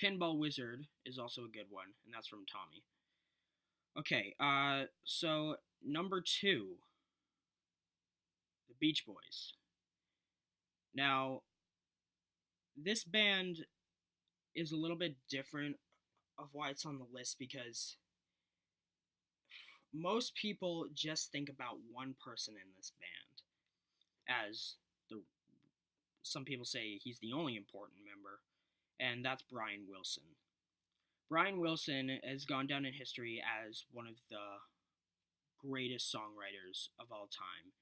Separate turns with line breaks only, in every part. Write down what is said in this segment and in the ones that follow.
Pinball Wizard is also a good one, and that's from Tommy. Okay, so number two, the Beach Boys. Now, this band is a little bit different of why it's on the list because most people just think about one person in this band as the some people say he's the only important member, and that's Brian Wilson. Brian Wilson has gone down in history as one of the greatest songwriters of all time.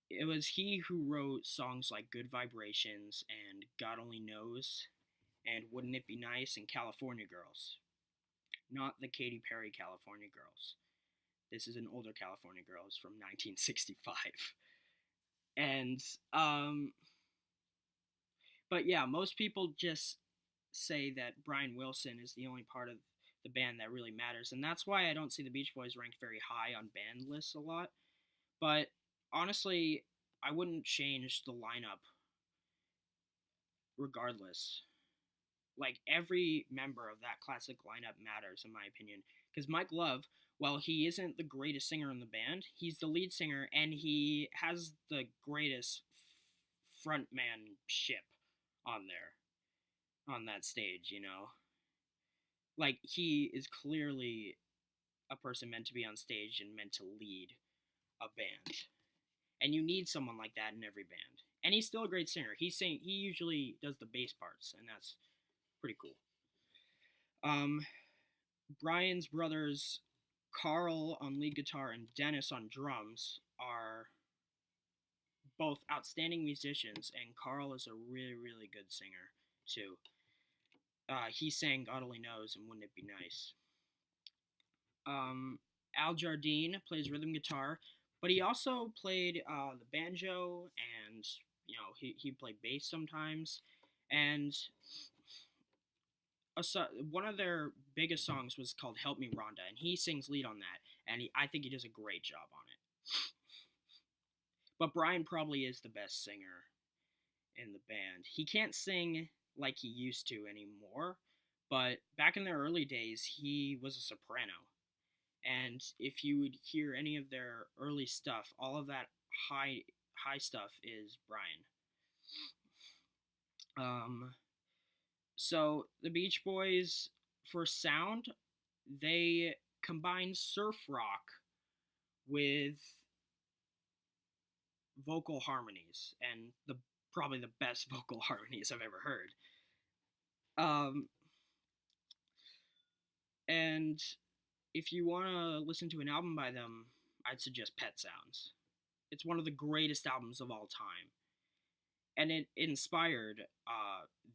It was he who wrote songs like Good Vibrations and God Only Knows and Wouldn't It Be Nice and California Girls. Not the Katy Perry California Girls. This is an older California Girls from 1965. And, but yeah, most people just say that Brian Wilson is the only part of the band that really matters. And that's why I don't see the Beach Boys ranked very high on band lists a lot. But honestly, I wouldn't change the lineup regardless. Like, every member of that classic lineup matters, in my opinion. Because Mike Love, while he isn't the greatest singer in the band, he's the lead singer, and he has the greatest frontmanship on there, on that stage, you know? Like, he is clearly a person meant to be on stage and meant to lead a band. And you need someone like that in every band. And he's still a great singer. He usually does the bass parts, and that's pretty cool. Brian's brothers, Carl on lead guitar and Dennis on drums, are both outstanding musicians, and Carl is a really, really good singer, too. He sang God Only Knows and Wouldn't It Be Nice. Al Jardine plays rhythm guitar, but he also played the banjo, and, you know, he played bass sometimes. And one of their biggest songs was called Help Me Rhonda, and he sings lead on that, and I think he does a great job on it. But Brian probably is the best singer in the band. He can't sing like he used to anymore, but back in the early days, he was a soprano. And if you would hear any of their early stuff, all of that high stuff is Brian. So the Beach Boys, for sound, they combine surf rock with vocal harmonies, and probably the best vocal harmonies I've ever heard. And if you want to listen to an album by them, I'd suggest Pet Sounds. It's one of the greatest albums of all time. And it inspired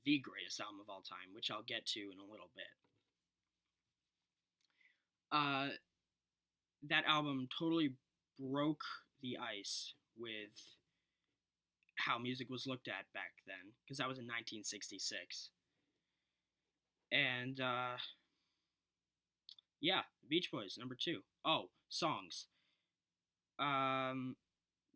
the greatest album of all time, which I'll get to in a little bit. That album totally broke the ice with how music was looked at back then, because that was in 1966. And, yeah, Beach Boys, number two. Oh, songs.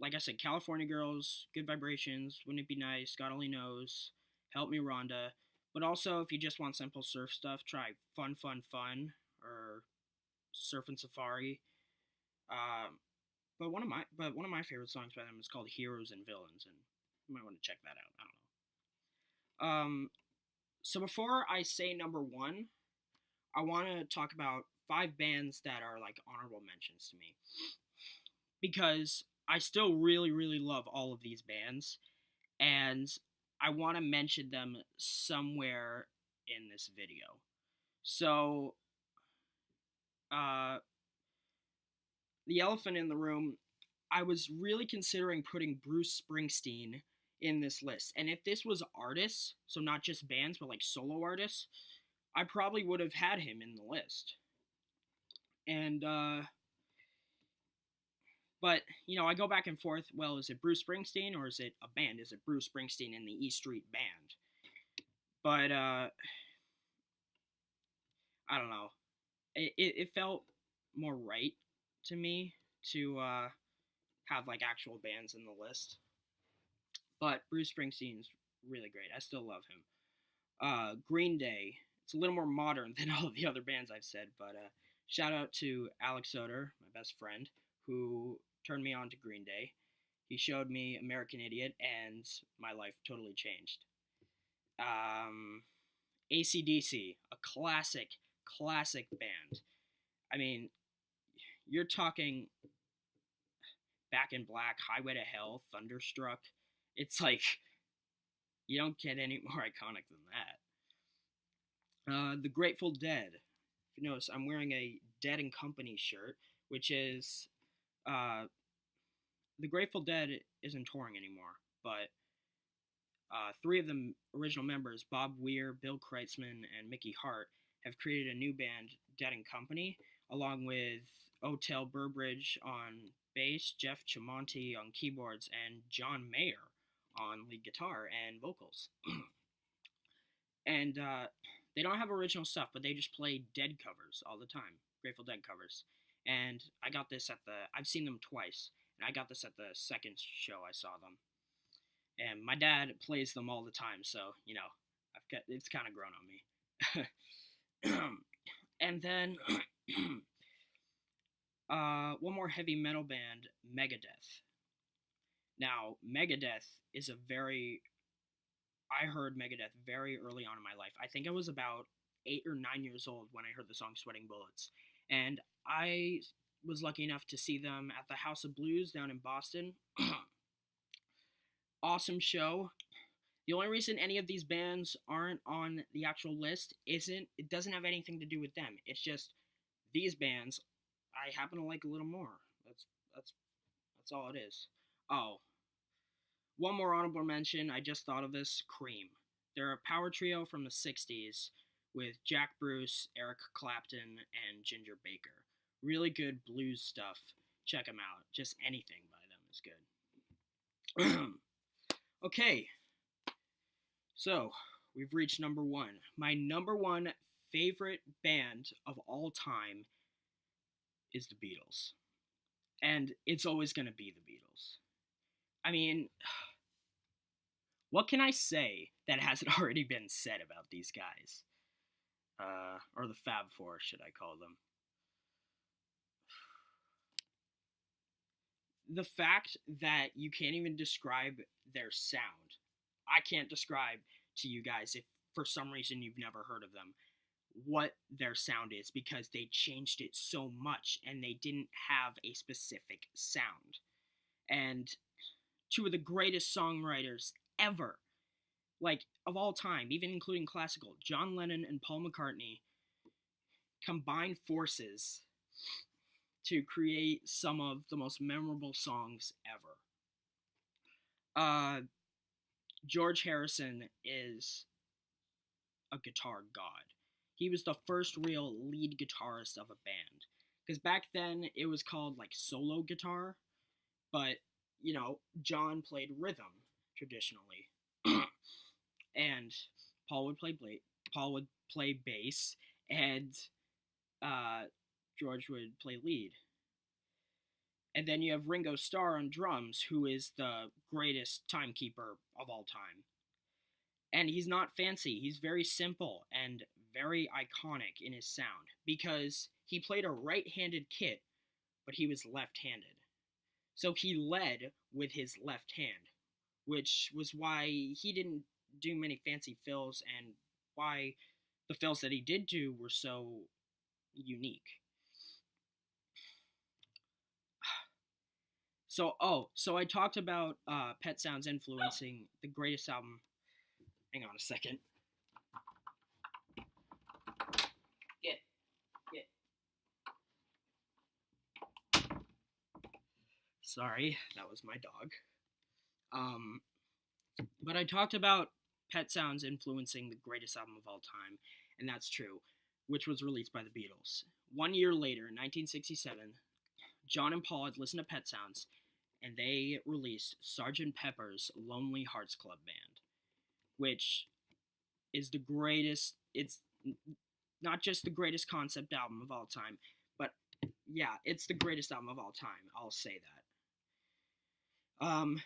Like I said, California Girls, Good Vibrations, Wouldn't It Be Nice, God Only Knows, Help Me Rhonda. But also, if you just want simple surf stuff, try Fun Fun Fun or Surfin' Safari. But one of my favorite songs by them is called Heroes and Villains, and you might want to check that out. I don't know. So before I say number one, I want to talk about 5 bands that are like honorable mentions to me, because I still really, really love all of these bands, and I want to mention them somewhere in this video. So, the elephant in the room, I was really considering putting Bruce Springsteen in this list. And if this was artists, so not just bands, but like solo artists, I probably would have had him in the list. And, but, you know, I go back and forth, well, is it Bruce Springsteen or is it a band? Is it Bruce Springsteen and the E Street Band? But, I don't know. It felt more right to me to have like actual bands in the list. But Bruce Springsteen's really great. I still love him. Green Day. It's a little more modern than all of the other bands I've said, but shout out to Alex Soder, my best friend, who turned me on to Green Day. He showed me American Idiot, and my life totally changed. AC/DC, a classic band. I mean, you're talking Back in Black, Highway to Hell, Thunderstruck. It's like, you don't get any more iconic than that. The Grateful Dead. If you notice, I'm wearing a Dead and Company shirt, which is, the Grateful Dead isn't touring anymore, but three of the original members, Bob Weir, Bill Kreutzmann, and Mickey Hart, have created a new band, Dead and Company, along with Otel Burbridge on bass, Jeff Chimonti on keyboards, and John Mayer on lead guitar and vocals. And they don't have original stuff, but they just play Dead covers all the time, Grateful Dead covers. And I got this I've seen them twice, and I got this at the second show I saw them. And my dad plays them all the time, so, it's kind of grown on me. And then, one more heavy metal band, Megadeth. Now, Megadeth is I heard Megadeth very early on in my life. I think I was about 8 or 9 years old when I heard the song Sweating Bullets. And I was lucky enough to see them at the House of Blues down in Boston. Awesome show. The only reason any of these bands aren't on the actual list it doesn't have anything to do with them. It's just these bands I happen to like a little more. That's all it is. Oh, one more honorable mention. I just thought of this. Cream. They're a power trio from the 60s with Jack Bruce, Eric Clapton, and Ginger Baker. Really good blues stuff. Check them out. Just anything by them is good. Okay, so we've reached number 1. My number 1 favorite band of all time is the Beatles. And it's always going to be the Beatles. I mean, what can I say that hasn't already been said about these guys? Or the Fab Four, should I call them? The fact that you can't even describe their sound. I can't describe to you guys, if for some reason you've never heard of them, what their sound is, because they changed it so much and they didn't have a specific sound. And two of the greatest songwriters ever, like of all time, even including classical, John Lennon and Paul McCartney, combined forces to create some of the most memorable songs ever. George Harrison is a guitar god. He was the first real lead guitarist of a band. Because back then, it was called, solo guitar. But, John played rhythm, traditionally. And Paul would play bass, and George would play lead. And then you have Ringo Starr on drums, who is the greatest timekeeper of all time. And he's not fancy. He's very simple and very iconic in his sound, because he played a right-handed kit, but he was left-handed. So he led with his left hand, which was why he didn't do many fancy fills, and why the fills that he did do were so unique. So I talked about Pet Sounds influencing the greatest album. Hang on a second. Get. Sorry, that was my dog. But I talked about Pet Sounds influencing the greatest album of all time, and that's true, which was released by the Beatles. 1 year later, in 1967, John and Paul had listened to Pet Sounds, and they released Sgt. Pepper's Lonely Hearts Club Band, which is the greatest. It's not just the greatest concept album of all time, but yeah, it's the greatest album of all time. I'll say that.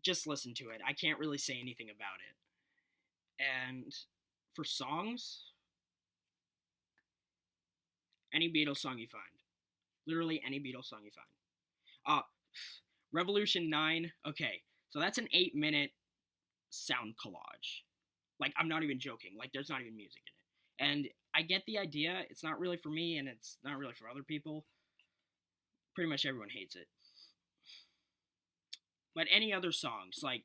Just listen to it. I can't really say anything about it. And for songs, any Beatles song you find. Literally any Beatles song you find. Revolution 9, okay, so that's an 8-minute sound collage. Like, I'm not even joking. Like, there's not even music in it. And I get the idea. It's not really for me, and it's not really for other people. Pretty much everyone hates it. But any other songs, like,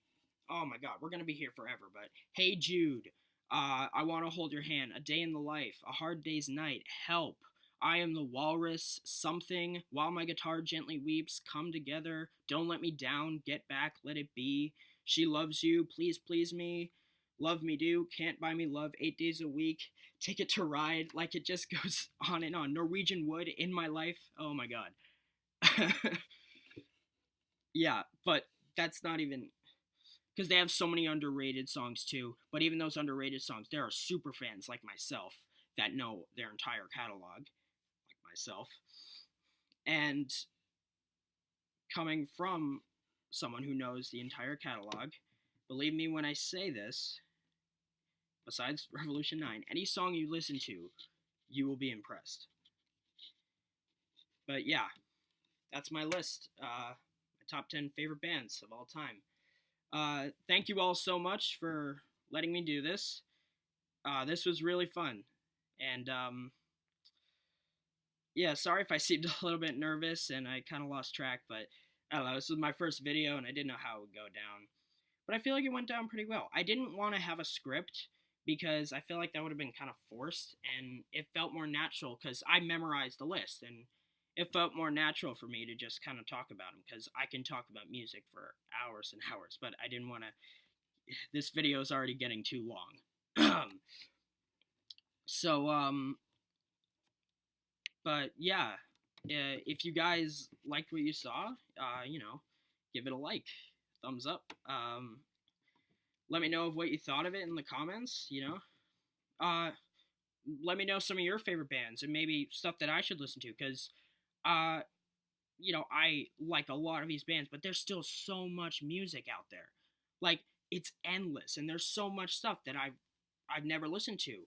oh my god, we're gonna be here forever, but Hey Jude, I Wanna Hold Your Hand, A Day in the Life, A Hard Day's Night, Help, I Am the Walrus, Something, While My Guitar Gently Weeps, Come Together, Don't Let Me Down, Get Back, Let It Be, She Loves You, Please Please Me, Love Me Do, Can't Buy Me Love, 8 Days a Week, Ticket to Ride, like it just goes on and on. Norwegian Wood, In My Life, oh my god. Yeah, but that's not even, because they have so many underrated songs too. But even those underrated songs, there are super fans like myself that know their entire catalog, like myself. And coming from someone who knows the entire catalog, believe me when I say this, besides Revolution 9, any song you listen to, you will be impressed. But yeah, that's my list. My top 10 favorite bands of all time. Thank you all so much for letting me do this. This was really fun. And yeah, sorry if I seemed a little bit nervous and I kind of lost track, but I don't know, this was my first video and I didn't know how it would go down. But I feel like it went down pretty well. I didn't want to have a script because I feel like that would have been kind of forced, and it felt more natural because I memorized the list, and it felt more natural for me to just kind of talk about them because I can talk about music for hours and hours, but I didn't want to. This video is already getting too long. So, but yeah, if you guys liked what you saw, give it a like, thumbs up. Let me know of what you thought of it in the comments, let me know some of your favorite bands and maybe stuff that I should listen to, because, I like a lot of these bands, but there's still so much music out there. Like, it's endless, and there's so much stuff that I've never listened to,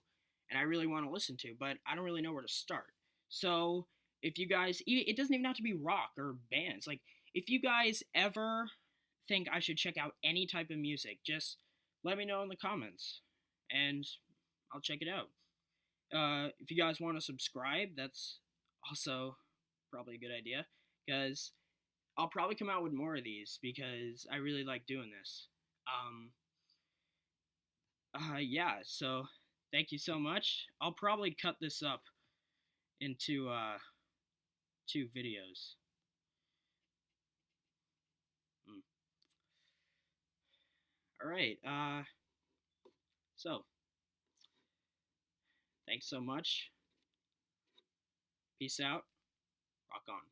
and I really want to listen to, but I don't really know where to start. So, if you guys, it doesn't even have to be rock or bands. Like, if you guys ever think I should check out any type of music, just let me know in the comments, and I'll check it out. If you guys want to subscribe, that's also probably a good idea, because I'll probably come out with more of these because I really like doing this. Yeah, so thank you so much. I'll probably cut this up into 2 videos. Alright, so thanks so much. Peace out. Rock on.